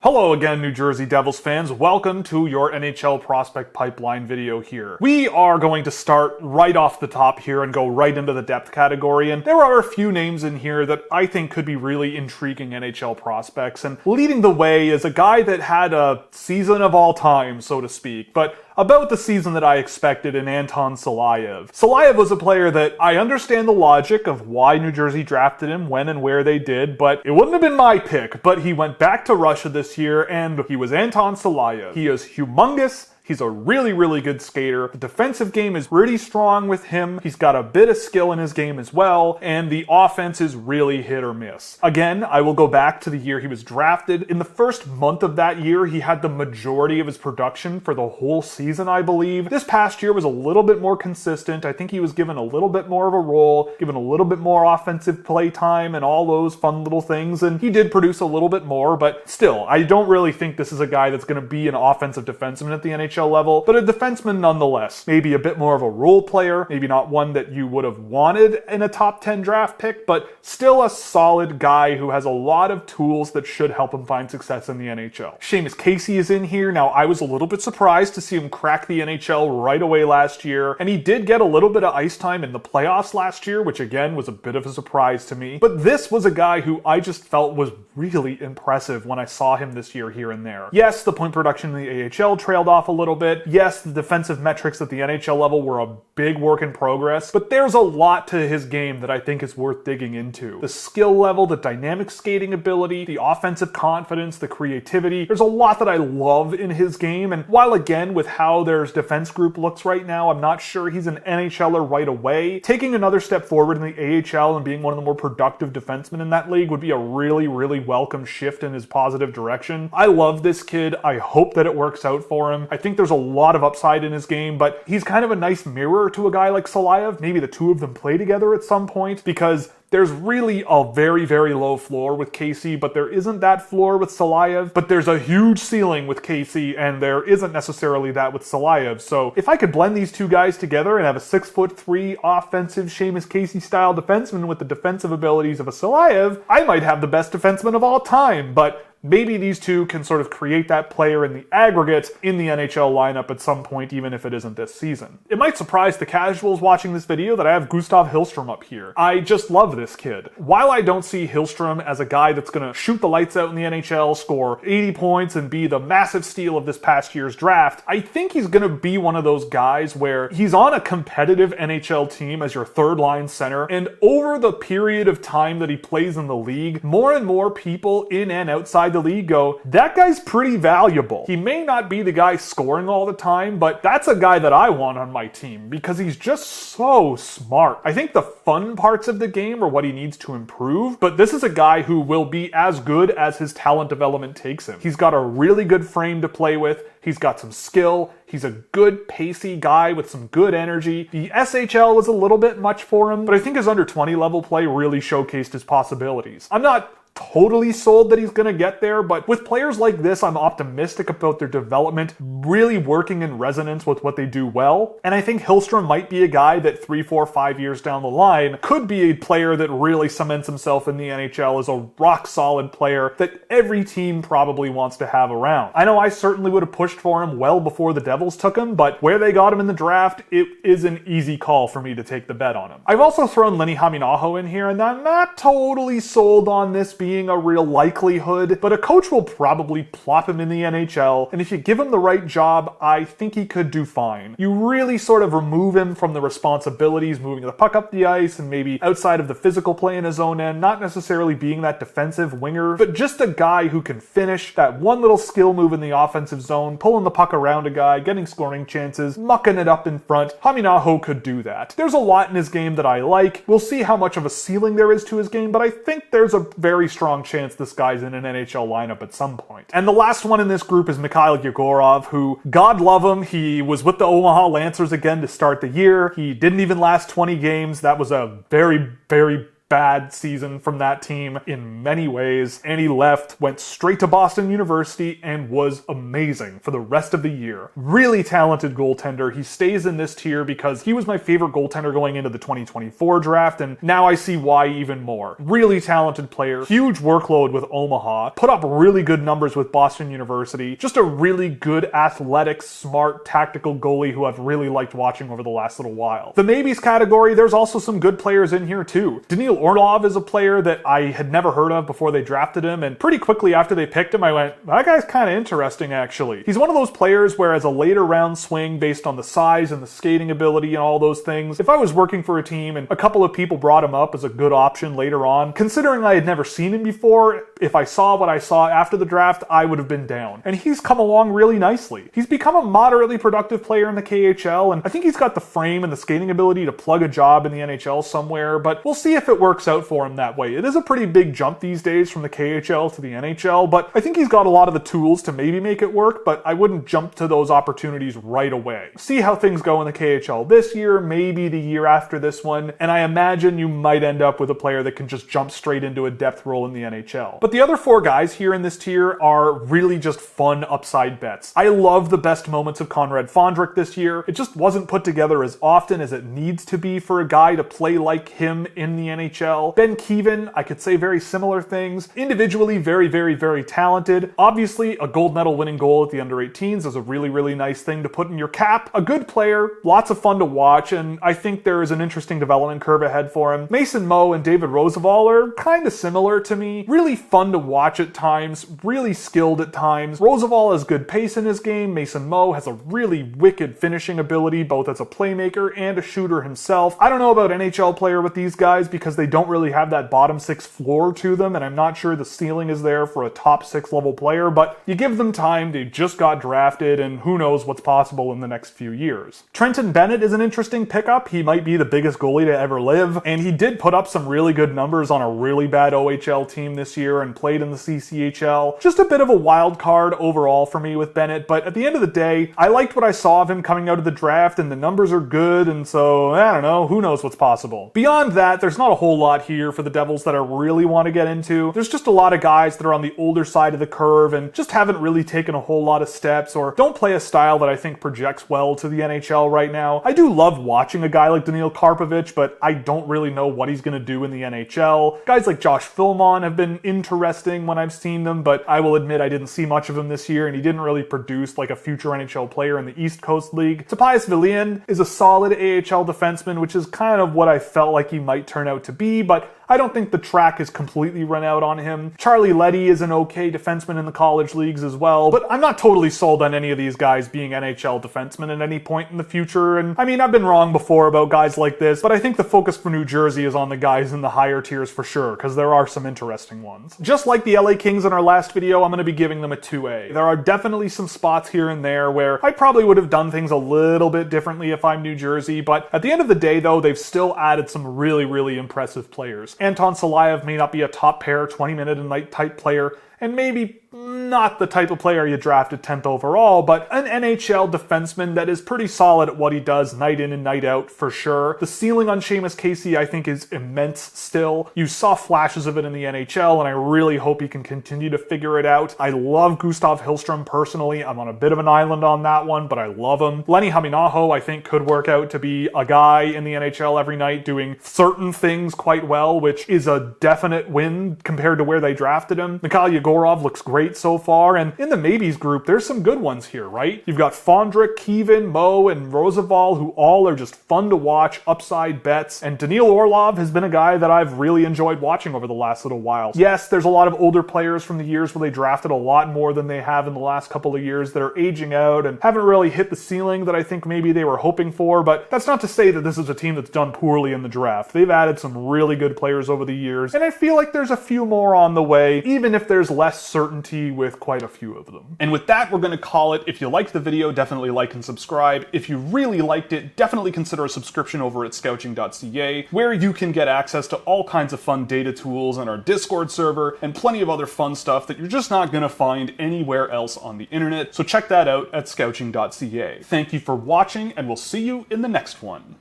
Hello again, New Jersey Devils fans. Welcome to your NHL Prospect Pipeline video here. We are going to start right off the top here and go right into the depth category, and there are a few names in here that I think could be really intriguing NHL prospects, and leading the way is a guy that had a season of all time, so to speak, but about the season that I expected in Anton Silayev. Silayev was a player that I understand the logic of why New Jersey drafted him when and where they did, but it wouldn't have been my pick. But he went back to Russia this year, and he was Anton Silayev. He is humongous. He's a really, really good skater. The defensive game is pretty strong with him. He's got a bit of skill in his game as well, and the offense is really hit or miss. Again, I will go back to the year he was drafted. In the first month of that year, he had the majority of his production for the whole season, I believe. This past year was a little bit more consistent. I think he was given a little bit more of a role, given a little bit more offensive play time and all those fun little things, and he did produce a little bit more, but still, I don't really think this is a guy that's going to be an offensive defenseman at the NHL level, but a defenseman nonetheless. Maybe a bit more of a role player, maybe not one that you would have wanted in a top 10 draft pick, but still a solid guy who has a lot of tools that should help him find success in the NHL. Seamus Casey is in here. Now, I was a little bit surprised to see him crack the NHL right away last year, and he did get a little bit of ice time in the playoffs last year, which again was a bit of a surprise to me. But this was a guy who I just felt was really impressive when I saw him this year here and there. Yes, the point production in the AHL trailed off a little bit. Yes, the defensive metrics at the NHL level were a big work in progress, but there's a lot to his game that I think is worth digging into. The skill level, the dynamic skating ability, the offensive confidence, the creativity. There's a lot that I love in his game, and while again, with how their defense group looks right now, I'm not sure he's an NHLer right away. Taking another step forward in the AHL and being one of the more productive defensemen in that league would be a really, really welcome shift in his positive direction. I love this kid. I hope that it works out for him. I think there's a lot of upside in his game, but he's kind of a nice mirror to a guy like Silayev. Maybe the two of them play together at some point, because there's really a very, very low floor with Casey, but there isn't that floor with Silayev. But there's a huge ceiling with Casey, and there isn't necessarily that with Silayev. So if I could blend these two guys together and have a 6'3" offensive Seamus Casey style defenseman with the defensive abilities of a Silayev, I might have the best defenseman of all time. But maybe these two can sort of create that player in the aggregate in the NHL lineup at some point, even if it isn't this season. It might surprise the casuals watching this video that I have Gustav Hillstrom up here. I just love this kid. While I don't see Hillstrom as a guy that's going to shoot the lights out in the NHL, score 80 points, and be the massive steal of this past year's draft, I think he's going to be one of those guys where he's on a competitive NHL team as your third line center, and over the period of time that he plays in the league, more and more people in and outside the league go, that guy's pretty valuable. He may not be the guy scoring all the time, but that's a guy that I want on my team because he's just so smart. I think the fun parts of the game are what he needs to improve, but this is a guy who will be as good as his talent development takes him. He's got a really good frame to play with. He's got some skill. He's a good pacey guy with some good energy. The SHL was a little bit much for him, but I think his under 20 level play really showcased his possibilities. I'm not totally sold that he's going to get there, but with players like this, I'm optimistic about their development really working in resonance with what they do well. And I think Hillstrom might be a guy that 3, 4, 5 years down the line could be a player that really cements himself in the NHL as a rock solid player that every team probably wants to have around. I know I certainly would have pushed for him well before the Devils took him, but where they got him in the draft, it is an easy call for me to take the bet on him. I've also thrown Lenny Haminaho in here, and I'm not totally sold on this being a real likelihood, but a coach will probably plop him in the NHL, and if you give him the right job, I think he could do fine. You really sort of remove him from the responsibilities, moving the puck up the ice, and maybe outside of the physical play in his own end, not necessarily being that defensive winger, but just a guy who can finish that one little skill move in the offensive zone, pulling the puck around a guy, getting scoring chances, mucking it up in front. Haminaho could do that. There's a lot in his game that I like. We'll see how much of a ceiling there is to his game, but I think there's a very strong chance this guy's in an NHL lineup at some point. And the last one in this group is Mikhail Yegorov, who, God love him, he was with the Omaha Lancers again to start the year. He didn't even last 20 games. That was a very, very bad season from that team in many ways, and he left, went straight to Boston University, and was amazing for the rest of the year. Really talented goaltender. He stays in this tier because he was my favorite goaltender going into the 2024 draft, and now I see why even more. Really talented player, huge workload with Omaha, put up really good numbers with Boston University, just a really good athletic, smart, tactical goalie who I've really liked watching over the last little while. The maybes category, there's also some good players in here too. Daniil Orlov is a player that I had never heard of before they drafted him, and pretty quickly after they picked him I went, that guy's kind of interesting actually. He's one of those players where as a later round swing based on the size and the skating ability and all those things, if I was working for a team and a couple of people brought him up as a good option later on, considering I had never seen him before, if I saw what I saw after the draft, I would have been down. And he's come along really nicely. He's become a moderately productive player in the KHL, and I think he's got the frame and the skating ability to plug a job in the NHL somewhere, but we'll see if it works out for him that way. It is a pretty big jump these days from the KHL to the NHL, but I think he's got a lot of the tools to maybe make it work, but I wouldn't jump to those opportunities right away. See how things go in the KHL this year, maybe the year after this one, and I imagine you might end up with a player that can just jump straight into a depth role in the NHL. But the other four guys here in this tier are really just fun upside bets. I love the best moments of Conrad Fondrick this year. It just wasn't put together as often as it needs to be for a guy to play like him in the NHL. Ben Keevan, I could say very similar things. Individually, very talented. Obviously, a gold medal winning goal at the under 18s is a really nice thing to put in your cap. A good player, lots of fun to watch, and I think there is an interesting development curve ahead for him. Mason Moe and David Roosevelt are kind of similar to me. Really fun to watch at times, really skilled at times. Roosevelt has good pace in his game. Mason Moe has a really wicked finishing ability, both as a playmaker and a shooter himself. I don't know about NHL player with these guys because they don't really have that bottom six floor to them, and I'm not sure the ceiling is there for a top six level player, but you give them time, they just got drafted, and who knows what's possible in the next few years. Trenton Bennett is an interesting pickup. He might be the biggest goalie to ever live, and he did put up some really good numbers on a really bad OHL team this year and played in the CCHL. Just a bit of a wild card overall for me with Bennett, but at the end of the day, I liked what I saw of him coming out of the draft, and the numbers are good, and so, I don't know, who knows what's possible. Beyond that, there's not a whole lot here for the Devils that I really want to get into. There's just a lot of guys that are on the older side of the curve and just haven't really taken a whole lot of steps or don't play a style that I think projects well to the NHL right now. I do love watching a guy like Daniil Karpovich, but I don't really know what he's going to do in the NHL. Guys like Josh Filmon have been interesting when I've seen them, but I will admit I didn't see much of him this year, and he didn't really produce like a future NHL player in the East Coast League. Tobias Villian is a solid AHL defenseman, which is kind of what I felt like he might turn out to be, but I don't think the track is completely run out on him. Charlie Leddy is an okay defenseman in the college leagues as well, but I'm not totally sold on any of these guys being NHL defensemen at any point in the future, and I mean, I've been wrong before about guys like this, but I think the focus for New Jersey is on the guys in the higher tiers for sure, because there are some interesting ones. Just like the LA Kings in our last video, I'm going to be giving them a 2A. There are definitely some spots here and there where I probably would have done things a little bit differently if I'm New Jersey, but at the end of the day though, they've still added some really impressive players. Anton Salayev may not be a top pair, 20-minute-a-night type player, and maybe not the type of player you drafted 10th overall, but an NHL defenseman that is pretty solid at what he does night in and night out for sure. The ceiling on Seamus Casey I think is immense still. You saw flashes of it in the NHL, and I really hope he can continue to figure it out. I love Gustav Hillstrom personally. I'm on a bit of an island on that one, but I love him. Lenny Haminaho I think could work out to be a guy in the NHL every night doing certain things quite well, which is a definite win compared to where they drafted him. Mikhail Yegorov looks great so far, and in the maybes group, there's some good ones here, right? You've got Fondrick, Keevan, Moe, and Roosevelt, who all are just fun to watch, upside bets, and Daniil Orlov has been a guy that I've really enjoyed watching over the last little while. Yes, there's a lot of older players from the years where they drafted a lot more than they have in the last couple of years that are aging out and haven't really hit the ceiling that I think maybe they were hoping for, but that's not to say that this is a team that's done poorly in the draft. They've added some really good players over the years, and I feel like there's a few more on the way, even if there's less certainty with quite a few of them. And with that, we're going to call it. If you liked the video, definitely like and subscribe. If you really liked it, definitely consider a subscription over at Scouching.ca, where you can get access to all kinds of fun data tools on our Discord server and plenty of other fun stuff that you're just not going to find anywhere else on the internet. So check that out at Scouching.ca. Thank you for watching, and we'll see you in the next one.